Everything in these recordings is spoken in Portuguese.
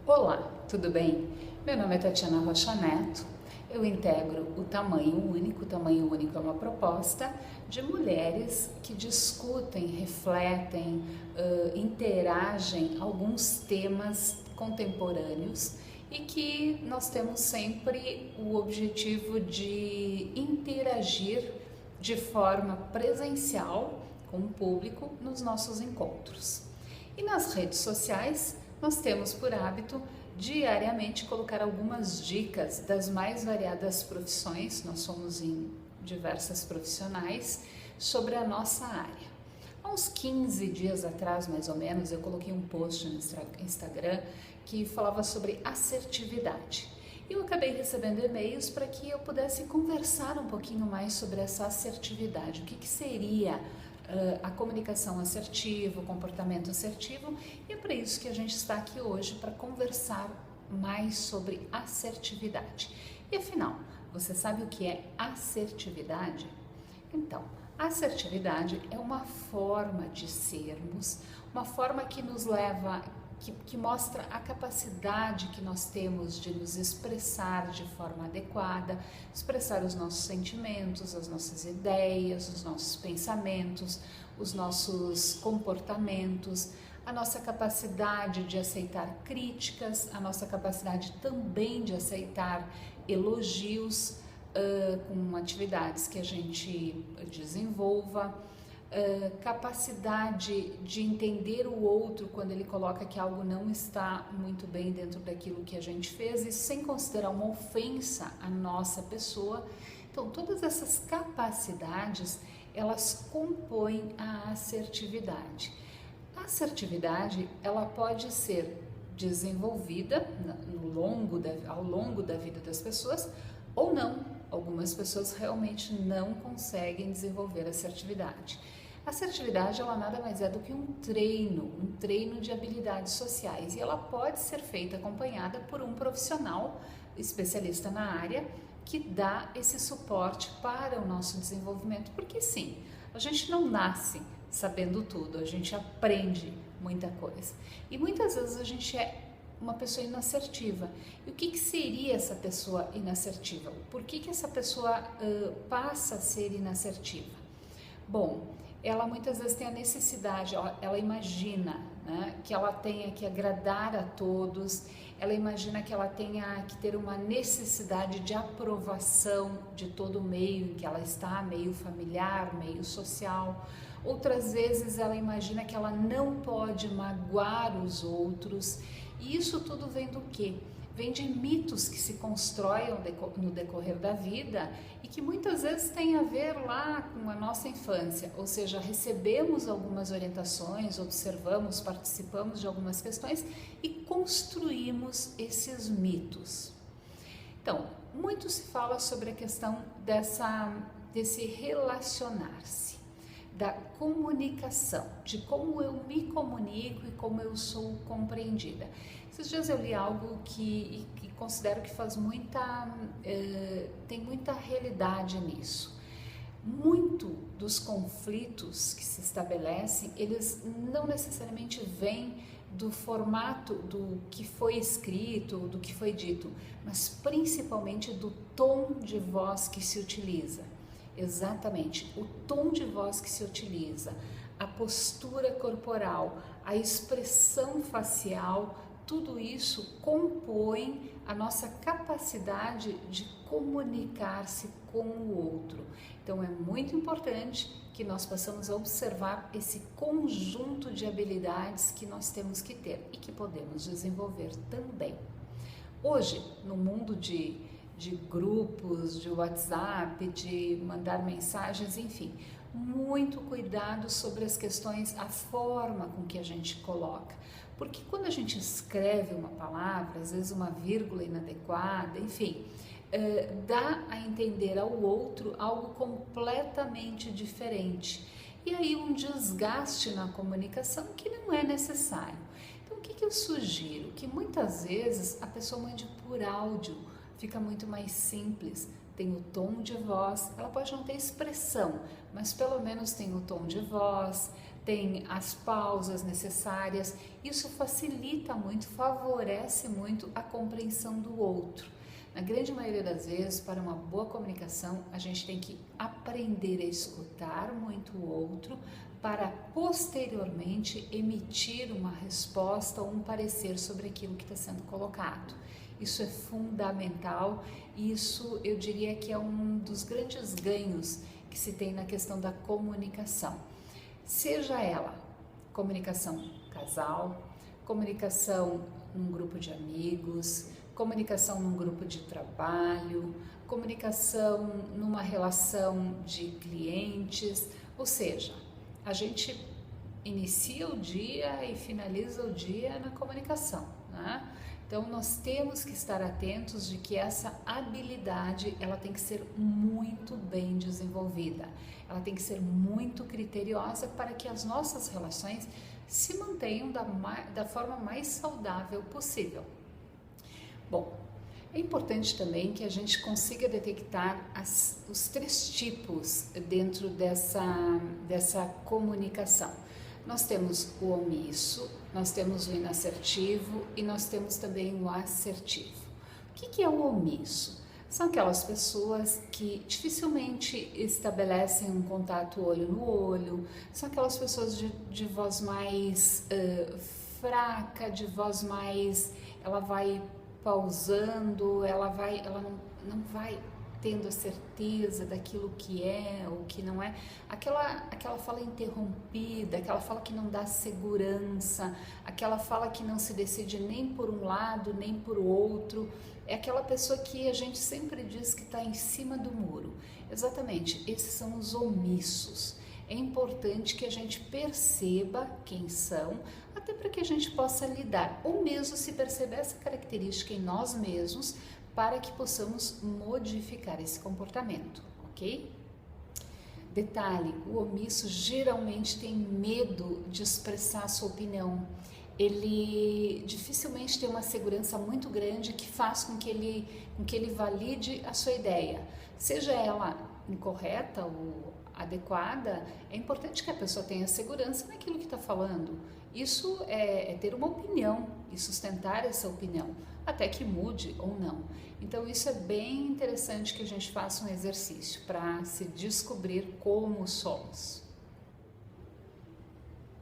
Olá, tudo bem? Meu nome é Tatiana Rocha Neto, eu integro o Tamanho Único. O Tamanho Único é uma proposta de mulheres que discutem, refletem, interagem alguns temas contemporâneos e que nós temos sempre o objetivo de interagir de forma presencial com o público nos nossos encontros. E nas redes sociais, nós temos por hábito diariamente colocar algumas dicas das mais variadas profissões, nós somos em diversas profissionais, sobre a nossa área. Há uns 15 dias atrás, mais ou menos, eu coloquei um post no Instagram que falava sobre assertividade. Eu acabei recebendo e-mails para que eu pudesse conversar um pouquinho mais sobre essa assertividade, o que seria a comunicação assertiva, o comportamento assertivo, e é para isso que a gente está aqui hoje, para conversar mais sobre assertividade. E afinal, você sabe o que é assertividade? Então, assertividade é uma forma de sermos, uma forma que nos leva, que mostra a capacidade que nós temos de nos expressar de forma adequada, expressar os nossos sentimentos, as nossas ideias, os nossos pensamentos, os nossos comportamentos, a nossa capacidade de aceitar críticas, a nossa capacidade também de aceitar elogios com atividades que a gente desenvolva, capacidade de entender o outro quando ele coloca que algo não está muito bem dentro daquilo que a gente fez, e sem considerar uma ofensa à nossa pessoa. Então, todas essas capacidades, elas compõem a assertividade. A assertividade, ela pode ser desenvolvida ao longo da vida das pessoas ou não. Algumas pessoas realmente não conseguem desenvolver assertividade. A assertividade, ela nada mais é do que um treino de habilidades sociais, e ela pode ser feita acompanhada por um profissional especialista na área que dá esse suporte para o nosso desenvolvimento, porque sim, a gente não nasce sabendo tudo, a gente aprende muita coisa e muitas vezes a gente é uma pessoa inassertiva. E o que seria essa pessoa inassertiva? Por que essa pessoa passa a ser inassertiva? Bom, ela muitas vezes tem a necessidade, ela imagina, né, que ela tenha que agradar a todos, ela imagina que ela tenha que ter uma necessidade de aprovação de todo o meio em que ela está, meio familiar, meio social. Outras vezes ela imagina que ela não pode magoar os outros. E isso tudo vem do quê? Vem de mitos que se constroem no decorrer da vida e que muitas vezes tem a ver lá com a nossa infância, ou seja, recebemos algumas orientações, observamos, participamos de algumas questões e construímos esses mitos. Então, muito se fala sobre a questão desse relacionar-se, da comunicação, de como eu me comunico e como eu sou compreendida. Esses dias eu li algo que considero que tem muita realidade nisso. Muito dos conflitos que se estabelecem, eles não necessariamente vêm do formato do que foi escrito, do que foi dito, mas principalmente do tom de voz que se utiliza. Exatamente, o tom de voz que se utiliza, a postura corporal, a expressão facial, tudo isso compõe a nossa capacidade de comunicar-se com o outro. Então é muito importante que nós possamos observar esse conjunto de habilidades que nós temos que ter e que podemos desenvolver também. Hoje, no mundo de grupos, de WhatsApp, de mandar mensagens, enfim, muito cuidado sobre as questões, a forma com que a gente coloca, porque quando a gente escreve uma palavra, às vezes uma vírgula inadequada, enfim, dá a entender ao outro algo completamente diferente, e aí um desgaste na comunicação que não é necessário. Então, o que eu sugiro? Que muitas vezes a pessoa mande por áudio, fica muito mais simples, tem o tom de voz, ela pode não ter expressão, mas pelo menos tem o tom de voz, tem as pausas necessárias. Isso facilita muito, favorece muito a compreensão do outro. Na grande maioria das vezes, para uma boa comunicação, a gente tem que aprender a escutar muito o outro para posteriormente emitir uma resposta ou um parecer sobre aquilo que está sendo colocado. Isso é fundamental e isso eu diria que é um dos grandes ganhos que se tem na questão da comunicação. Seja ela comunicação casal, comunicação num grupo de amigos, comunicação num grupo de trabalho, comunicação numa relação de clientes, ou seja, a gente inicia o dia e finaliza o dia na comunicação, né? Então nós temos que estar atentos de que essa habilidade ela tem que ser muito bem desenvolvida, ela tem que ser muito criteriosa para que as nossas relações se mantenham da forma mais saudável possível. Bom, é importante também que a gente consiga detectar os 3 tipos dentro dessa comunicação. Nós temos o omisso, nós temos o inassertivo e nós temos também o assertivo. O que é o omisso? São aquelas pessoas que dificilmente estabelecem um contato olho no olho, são aquelas pessoas de voz mais fraca, de voz mais... ela vai pausando, ela não vai tendo a certeza daquilo que é ou que não é, aquela fala interrompida, aquela fala que não dá segurança, aquela fala que não se decide nem por um lado nem por outro, é aquela pessoa que a gente sempre diz que está em cima do muro. Exatamente, esses são os omissos. É importante que a gente perceba quem são, até para que a gente possa lidar, ou mesmo se perceber essa característica em nós mesmos, para que possamos modificar esse comportamento, ok? Detalhe, o omisso geralmente tem medo de expressar a sua opinião. Ele dificilmente tem uma segurança muito grande que faz com que ele valide a sua ideia. Seja ela incorreta ou adequada, é importante que a pessoa tenha segurança naquilo que está falando. Isso é ter uma opinião e sustentar essa opinião, até que mude ou não. Então isso é bem interessante que a gente faça um exercício para se descobrir como somos.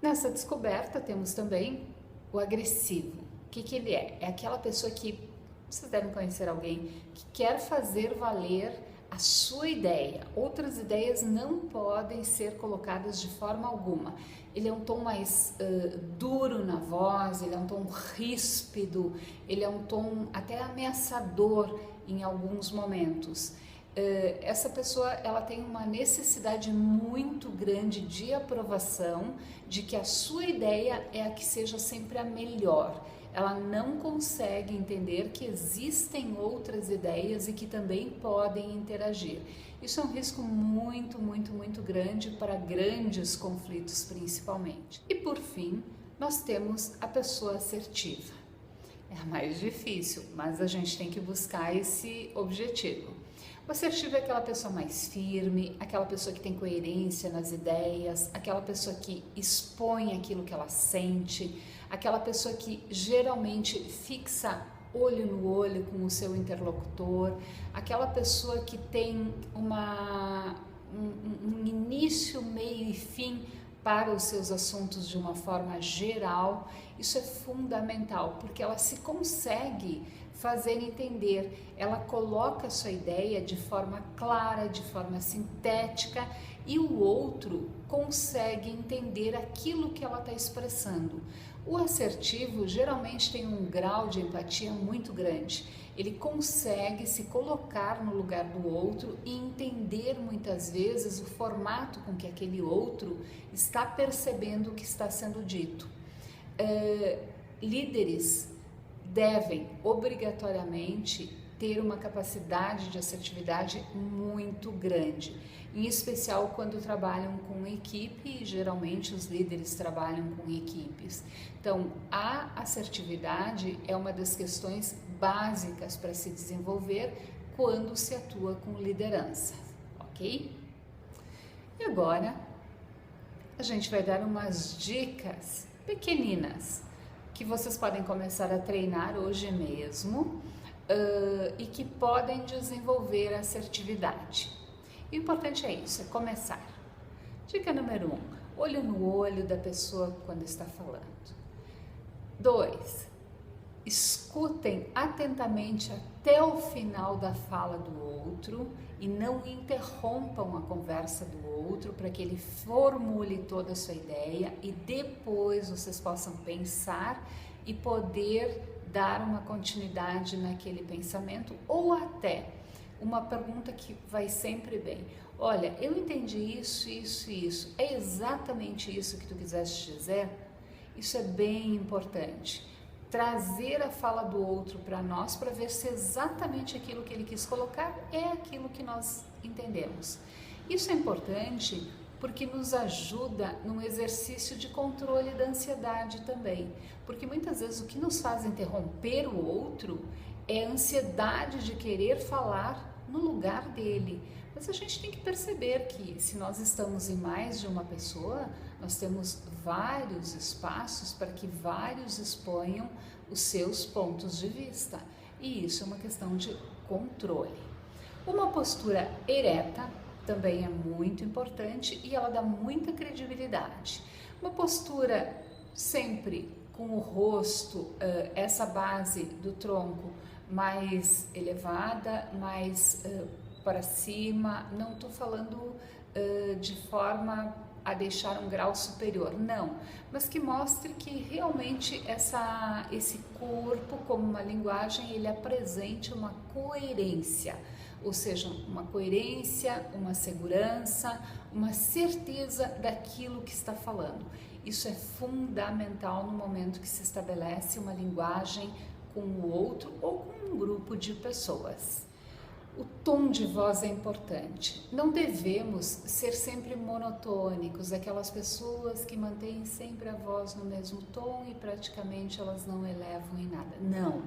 Nessa descoberta temos também o agressivo. O que ele é? É aquela pessoa que, vocês devem conhecer alguém, que quer fazer valer a sua ideia. Outras ideias não podem ser colocadas de forma alguma. Ele é um tom mais duro na voz, ele é um tom ríspido, ele é um tom até ameaçador em alguns momentos. Essa pessoa ela tem uma necessidade muito grande de aprovação, de que a sua ideia é a que seja sempre a melhor. Ela não consegue entender que existem outras ideias e que também podem interagir. Isso é um risco muito, muito, muito grande para grandes conflitos principalmente. E por fim, nós temos a pessoa assertiva. É a mais difícil, mas a gente tem que buscar esse objetivo. O assertivo é aquela pessoa mais firme, aquela pessoa que tem coerência nas ideias, aquela pessoa que expõe aquilo que ela sente, aquela pessoa que geralmente fixa olho no olho com o seu interlocutor, aquela pessoa que tem um início, meio e fim para os seus assuntos de uma forma geral. Isso é fundamental, porque ela se consegue fazer entender, ela coloca a sua ideia de forma clara, de forma sintética, e o outro consegue entender aquilo que ela está expressando. O assertivo geralmente tem um grau de empatia muito grande. Ele consegue se colocar no lugar do outro e entender muitas vezes o formato com que aquele outro está percebendo o que está sendo dito. Líderes devem obrigatoriamente ter uma capacidade de assertividade muito grande, em especial quando trabalham com equipe, e geralmente os líderes trabalham com equipes. Então, a assertividade é uma das questões básicas para se desenvolver quando se atua com liderança, ok? E agora a gente vai dar umas dicas pequeninas que vocês podem começar a treinar hoje mesmo e que podem desenvolver assertividade. O importante é isso, é começar. Dica número 1, olho no olho da pessoa quando está falando. 2, escutem atentamente até o final da fala do outro e não interrompam a conversa do outro para que ele formule toda a sua ideia e depois vocês possam pensar e poder dar uma continuidade naquele pensamento ou até uma pergunta que vai sempre bem. Olha, eu entendi isso, isso e isso. É exatamente isso que tu quiseste dizer? Isso é bem importante. Trazer a fala do outro para nós para ver se exatamente aquilo que ele quis colocar é aquilo que nós entendemos. Isso é importante porque nos ajuda num exercício de controle da ansiedade também, porque muitas vezes o que nos faz interromper o outro é a ansiedade de querer falar no lugar dele. Mas a gente tem que perceber que se nós estamos em mais de uma pessoa, nós temos vários espaços para que vários exponham os seus pontos de vista. E isso é uma questão de controle. Uma postura ereta também é muito importante e ela dá muita credibilidade. Uma postura sempre com o rosto, essa base do tronco mais elevada, mais para cima, não estou falando de forma a deixar um grau superior, não, mas que mostre que realmente esse corpo como uma linguagem, ele apresente uma coerência, ou seja, uma coerência, uma segurança, uma certeza daquilo que está falando. Isso é fundamental no momento que se estabelece uma linguagem com o outro ou com um grupo de pessoas. O tom de voz é importante. Não devemos ser sempre monotônicos, aquelas pessoas que mantêm sempre a voz no mesmo tom e praticamente elas não elevam em nada. Não.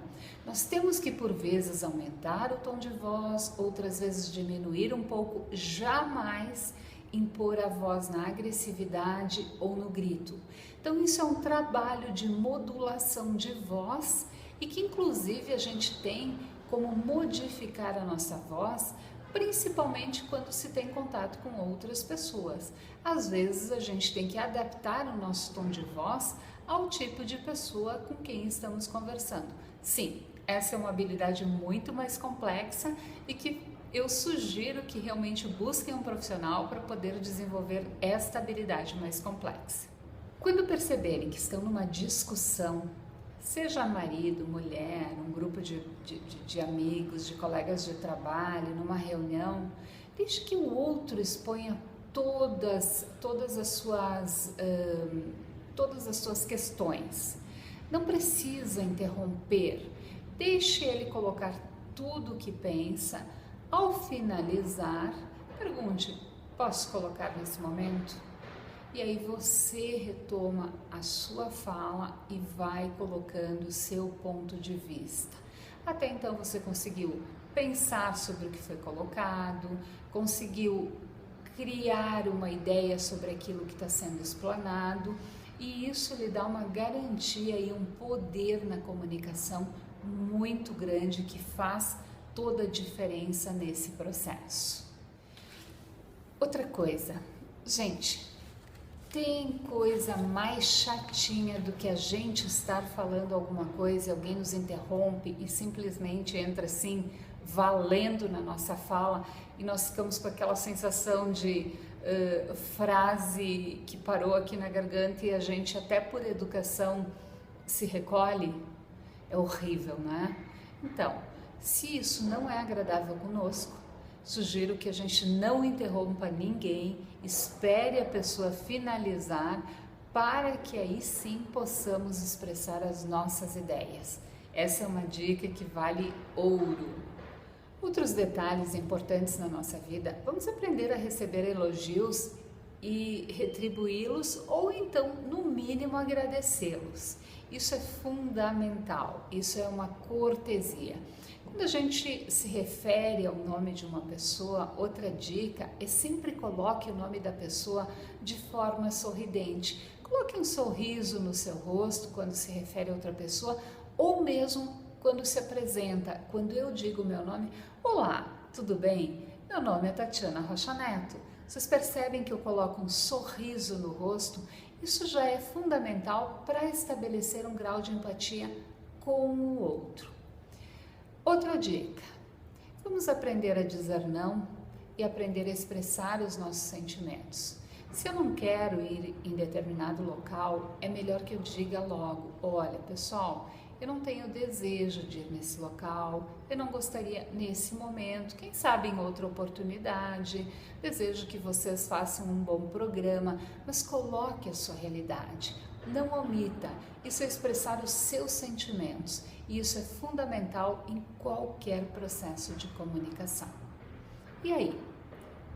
Nós temos que por vezes aumentar o tom de voz, outras vezes diminuir um pouco, jamais impor a voz na agressividade ou no grito. Então isso é um trabalho de modulação de voz e que inclusive a gente tem como modificar a nossa voz, principalmente quando se tem contato com outras pessoas. Às vezes a gente tem que adaptar o nosso tom de voz ao tipo de pessoa com quem estamos conversando. Sim, essa é uma habilidade muito mais complexa e que eu sugiro que realmente busquem um profissional para poder desenvolver esta habilidade mais complexa. Quando perceberem que estão numa discussão, seja marido, mulher, um grupo de amigos, de colegas de trabalho, numa reunião, deixe que o outro exponha todas as suas questões. Não precisa interromper, deixe ele colocar tudo o que pensa. Ao finalizar, pergunte, posso colocar nesse momento? E aí você retoma a sua fala e vai colocando o seu ponto de vista. Até então você conseguiu pensar sobre o que foi colocado, conseguiu criar uma ideia sobre aquilo que está sendo explanado e isso lhe dá uma garantia e um poder na comunicação muito grande que faz toda a diferença nesse processo. Outra coisa, gente, tem coisa mais chatinha do que a gente estar falando alguma coisa e alguém nos interrompe e simplesmente entra assim, valendo na nossa fala e nós ficamos com aquela sensação de frase que parou aqui na garganta e a gente até por educação se recolhe. É horrível, né? Então, se isso não é agradável conosco, sugiro que a gente não interrompa ninguém, espere a pessoa finalizar para que aí sim possamos expressar as nossas ideias. Essa é uma dica que vale ouro. Outros detalhes importantes na nossa vida, vamos aprender a receber elogios e retribuí-los ou então, no mínimo, agradecê-los. Isso é fundamental, isso é uma cortesia. Quando a gente se refere ao nome de uma pessoa, outra dica é sempre coloque o nome da pessoa de forma sorridente. Coloque um sorriso no seu rosto quando se refere a outra pessoa ou mesmo quando se apresenta. Quando eu digo meu nome, olá, tudo bem? Meu nome é Tatiana Rocha Neto. Vocês percebem que eu coloco um sorriso no rosto? Isso já é fundamental para estabelecer um grau de empatia com o outro. Outra dica, vamos aprender a dizer não e aprender a expressar os nossos sentimentos. Se eu não quero ir em determinado local, é melhor que eu diga logo, olha pessoal, eu não tenho desejo de ir nesse local, eu não gostaria nesse momento, quem sabe em outra oportunidade, desejo que vocês façam um bom programa, mas coloque a sua realidade. Não omita, isso é expressar os seus sentimentos e isso é fundamental em qualquer processo de comunicação. E aí,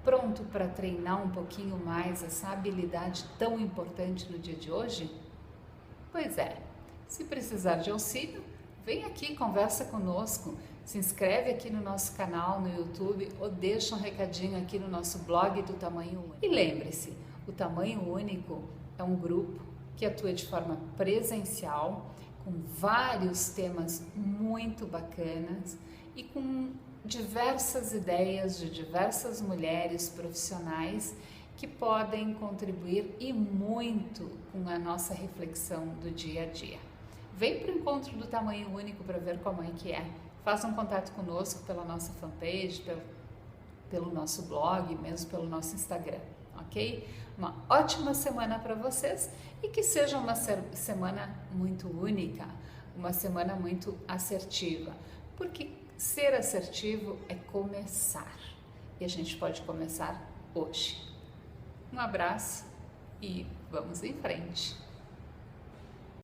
pronto para treinar um pouquinho mais essa habilidade tão importante no dia de hoje? Pois é, se precisar de auxílio, vem aqui, conversa conosco, se inscreve aqui no nosso canal no YouTube ou deixa um recadinho aqui no nosso blog do Tamanho Único. E lembre-se, o Tamanho Único é um grupo que atua de forma presencial, com vários temas muito bacanas e com diversas ideias de diversas mulheres profissionais que podem contribuir e muito com a nossa reflexão do dia a dia. Vem para o encontro do Tamanho Único para ver como é que é. Faça um contato conosco pela nossa fanpage, pelo nosso blog, mesmo pelo nosso Instagram, ok? Uma ótima semana para vocês e que seja uma semana muito única, uma semana muito assertiva, porque ser assertivo é começar e a gente pode começar hoje. Um abraço e vamos em frente!